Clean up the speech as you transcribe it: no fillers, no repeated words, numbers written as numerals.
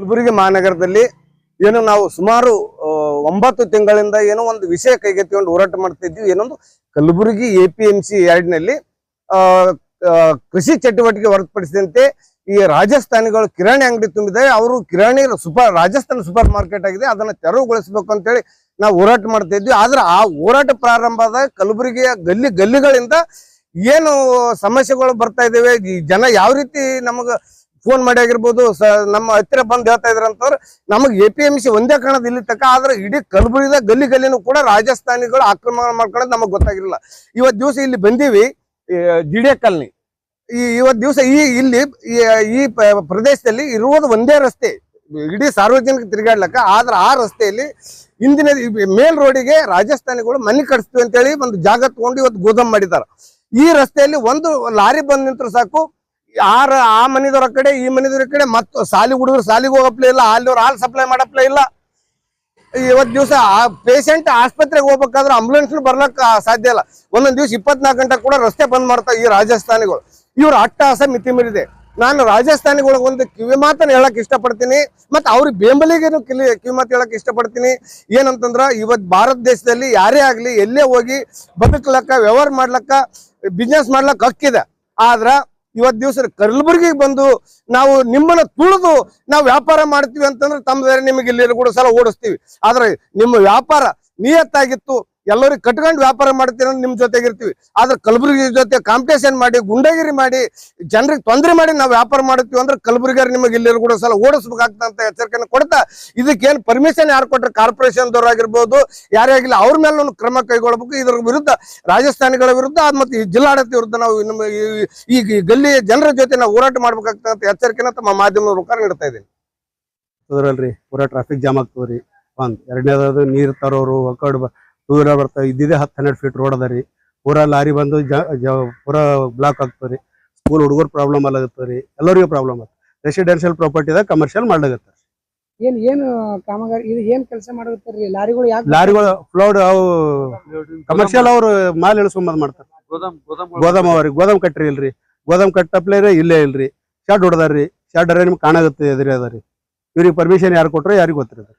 ಕಲಬುರಗಿ ಮಹಾನಗರದಲ್ಲಿ ಏನು ನಾವು ಸುಮಾರು 9 ತಿಂಗಳಿಂದ ಏನೋ ಒಂದು ವಿಷಯ ಕೈಗೆತ್ತಿಕೊಂಡು ಹೋರಾಟ ಮಾಡ್ತಾ ಇದ್ವಿ. ಏನೊಂದು ಕಲಬುರಗಿ APMC ಯಾರ್ಡ್ನಲ್ಲಿ ಕೃಷಿ ಚಟುವಟಿಕೆ ಹೊರತುಪಡಿಸಿದಂತೆ ಈ ರಾಜಸ್ಥಾನಿಗಳು ಕಿರಾಣಿ ಅಂಗಡಿ ತುಂಬಿದ್ದಾರೆ. ಅವರು ಕಿರಾಣಿ ರಾಜಸ್ಥಾನ ಸೂಪರ್ ಮಾರ್ಕೆಟ್ ಆಗಿದೆ, ಅದನ್ನ ತೆರವುಗೊಳಿಸಬೇಕು ಅಂತೇಳಿ ನಾವು ಹೋರಾಟ ಮಾಡ್ತಾ ಇದ್ವಿ. ಆದ್ರೆ ಆ ಹೋರಾಟ ಪ್ರಾರಂಭದ ಕಲಬುರಗಿಯ ಗಲ್ಲಿಗಳಿಂದ ಏನು ಸಮಸ್ಯೆಗಳು ಬರ್ತಾ ಇದಾವೆ, ಈ ಜನ ಯಾವ ರೀತಿ ನಮಗ ಫೋನ್ ಮಾಡಿ ಆಗಿರ್ಬೋದು, ನಮ್ಮ ಹತ್ತಿರ ಬಂದು ಹೇಳ್ತಾ ಇದ್ರ ಅಂತಂದ್ರೆ ನಮಗೆ APMC ಒಂದೇ ಕಾರಣದ ಇಲ್ಲಿ ತಕ್ಕ, ಆದ್ರೆ ಇಡೀ ಕಲಬುರಗಿದ ಗಲ್ಲಿನೂ ಕೂಡ ರಾಜಸ್ಥಾನಿಗಳು ಆಕ್ರಮಣ ಮಾಡ್ಕೊಳ್ಳೋದು ನಮಗ್ ಗೊತ್ತಾಗಿರಲಿಲ್ಲ. ಇವತ್ತು ದಿವಸ ಇಲ್ಲಿ ಬಂದೀವಿ, ಜಿಡಿಯ ಕಾಲನಿ. ಇವತ್ತು ದಿವಸ ಈ ಪ್ರದೇಶದಲ್ಲಿ ಇರುವುದು ಒಂದೇ ರಸ್ತೆ ಇಡೀ ಸಾರ್ವಜನಿಕ ತಿರುಗಾಡ್ಲಕ್ಕ. ಆದ್ರೆ ಆ ರಸ್ತೆಯಲ್ಲಿ ಇಂದಿನ ಮೇಲ್ ರೋಡಿಗೆ ರಾಜಸ್ಥಾನಿಗಳು ಮನೆ ಕಟ್ಸ್ತೀವಿ ಅಂತೇಳಿ ಒಂದು ಜಾಗ ತಗೊಂಡು ಇವತ್ತು ಗೋದಾಮ್ ಮಾಡಿದ್ದಾರೆ. ಈ ರಸ್ತೆಯಲ್ಲಿ ಒಂದು ಲಾರಿ ಬಂದ್ ನಿಂತ್ರು ಸಾಕು, ಆ ಮನೆದವ್ರ ಕಡೆ ಈ ಮನೆದವ್ರ ಕಡೆ ಮತ್ತು ಸಾಲಿ ಹುಡುಗರು ಸಾಲಿಗೆ ಹೋಗಪ್ಲೇ ಇಲ್ಲ, ಅಲ್ಲಿವ್ರು ಹಾಲು ಸಪ್ಲೈ ಮಾಡಪ್ಲೇ ಇಲ್ಲ. ಇವತ್ತು ದಿವಸ ಪೇಷಂಟ್ ಆಸ್ಪತ್ರೆಗೆ ಹೋಗ್ಬೇಕಾದ್ರೆ ಆಂಬುಲೆನ್ಸ್ ಬರ್ಲಕ್ಕ ಸಾಧ್ಯ ಇಲ್ಲ. ಒಂದೊಂದ್ ದಿವಸ 24 ಗಂಟೆ ಕೂಡ ರಸ್ತೆ ಬಂದ್ ಮಾಡ್ತಾವ ಈ ರಾಜಸ್ಥಾನಿಗಳು. ಇವ್ರ ಅಟ್ಟಹಾಸ ಮಿತಿ ಮೀರಿದೆ. ನಾನು ರಾಜಸ್ಥಾನಿಗಳಿಗೆ ಒಂದು ಕಿವಿ ಮಾತನ್ನ ಹೇಳಕ್ ಇಷ್ಟಪಡ್ತೀನಿ, ಮತ್ತೆ ಅವ್ರಿಗೆ ಬೆಂಬಲಿಗೇನು ಕಿವಿ ಮಾತು ಹೇಳಕ್ ಇಷ್ಟಪಡ್ತೀನಿ. ಏನಂತಂದ್ರ ಇವತ್ತು ಭಾರತ ದೇಶದಲ್ಲಿ ಯಾರೇ ಆಗ್ಲಿ ಎಲ್ಲೇ ಹೋಗಿ ಬದುಕ್ಲಕ್ಕ, ವ್ಯವಹಾರ ಮಾಡ್ಲಕ್ಕ, ಬಿಸ್ನೆಸ್ ಮಾಡ್ಲಕ್ಕ ಹಕ್ಕಿದೆ. ಆದ್ರ ಇವತ್ತು ದಿವಸ ಕಲಬುರಗಿಗೆ ಬಂದು ನಾವು ನಿಮ್ಮನ್ನ ತುಳಿದು ನಾವು ವ್ಯಾಪಾರ ಮಾಡ್ತೀವಿ ಅಂತಂದ್ರೆ ತಮ್ಮ ನಿಮಗೆ ಇಲ್ಲಿ ಕೂಡ ಸಲ ಓಡಿಸ್ತೀವಿ. ಆದ್ರೆ ನಿಮ್ಮ ವ್ಯಾಪಾರ ನಿಯತ್ತಾಗಿತ್ತು, ಎಲ್ಲರಿಗೆ ಕಟ್ಕೊಂಡು ವ್ಯಾಪಾರ ಮಾಡ್ತೀವಿ ಅಂದ್ರೆ ನಿಮ್ ಜೊತೆಗಿರ್ತೀವಿ. ಆದ್ರೆ ಕಲಬುರಗಿ ಜೊತೆ ಕಾಂಪಿಟೇಷನ್ ಮಾಡಿ, ಗುಂಡಗಿರಿ ಮಾಡಿ, ಜನರಿಗೆ ತೊಂದರೆ ಮಾಡಿ ನಾವು ವ್ಯಾಪಾರ ಮಾಡ್ತೀವಿ ಅಂದ್ರೆ ಕಲಬುರಗಿಯರ್ ನಿಮಗೆ ಇಲ್ಲಿ ಕೂಡ ಸಲ ಓಡಿಸ್ಬೇಕಾಗ್ತಂತ ಎಚ್ಚರಿಕೆಯನ್ನು ಕೊಡ್ತಾ, ಇದಕ್ಕೇನು ಪರ್ಮಿಷನ್ ಯಾರು ಕೊಟ್ರೆ ಕಾರ್ಪೊರೇಷನ್ ದವ್ರು ಆಗಿರ್ಬೋದು, ಯಾರೇ ಆಗಿಲ್ಲ ಅವ್ರ ಮೇಲೆ ಒಂದು ಕ್ರಮ ಕೈಗೊಳ್ಬೇಕು. ಇದರ ವಿರುದ್ಧ ರಾಜಸ್ಥಾನಿಗಳ ವಿರುದ್ಧ ಮತ್ತೆ ಈ ಜಿಲ್ಲಾಡಳಿತ ವಿರುದ್ಧ ನಾವು ನಮ್ಮ ಈ ಗಲ್ಲಿಯ ಜನರ ಜೊತೆ ನಾವು ಹೋರಾಟ ಮಾಡ್ಬೇಕಾಗ್ತಂತ ಎಚ್ಚರಿಕೆನ ತಮ್ಮ ಮಾಧ್ಯಮದ ಮುಖಾಂತರ ನೀಡ್ತಾ ಇದ್ದೀನಿ. ಅದ್ರಲ್ರಿ ಪೂರಾ ಟ್ರಾಫಿಕ್ ಜಾಮ್ ಆಗ್ತದ್ರಿ. ಎರಡನೇದಾದ್ರು ನೀರು ತರೋರು ಒಕ್ಕಡು 2 ವೀಲರ್ ಬರ್ತಾವ. ಇದ್ದಿದೆ 10-12 ಫೀಟ್ ರೋಡ್ ಅದ ರೀ. ಪೂರಾ ಲಾರಿ ಬಂದು ಪೂರಾ ಬ್ಲಾಕ್ ಆಗ್ತದ್ರಿ. ಸ್ಕೂಲ್ ಹುಡುಗರು ಪ್ರಾಬ್ಲಮ್ ಆಗತ್ತರಿ, ಎಲ್ಲರಿಗೂ ಪ್ರಾಬ್ಲಮ್ ಆಗುತ್ತೆ. ರೆಸಿಡೆನ್ಷಿಯಲ್ ಪ್ರಾಪರ್ಟಿದಾಗ ಕಮರ್ಷಿಯಲ್ ಮಾಡ್ಲಾಗತ್ತ. ಏನು ಕಾಮಗಾರಿ ಇದು ಏನ್ ಕೆಲಸ ಮಾಡಕತ್ತಾರ್ರಿ? ಲಾರಿಗಳು ಫ್ಲೋಡ್ ಅವು ಕಮರ್ಷಿಯಲ್ ಅವ್ರು ಮಾಲ್ ಇಳಿಸ್ಕೊಂಬಂದ್ ಮಾಡ್ತಾರ. ಗೋದಾಮ್ ಅವ್ರಿ ಗೋದಾಮ್ ಕಟ್ರಿ ಇಲ್ರಿ, ಗೋದಾಮ್ ಕಟ್ಟಪ್ಲೇ ಇಲ್ಲೇ ಇಲ್ರಿ. ಶಾರ್ಟ್ ಹೊಡೆದಾರ್ರಿ, ಶಾರ್ಟ್ ನಿಮ್ಗೆ ಕಾಣಾಗುತ್ತೆ ಎದುರೇ ಅದ ರೀ. ಇವ್ರಿಗೆ ಪರ್ಮಿಷನ್ ಯಾರು ಕೊಟ್ರೆ ಯಾರಿಗೂ ಗೊತ್ತಿರ್ತದೆ.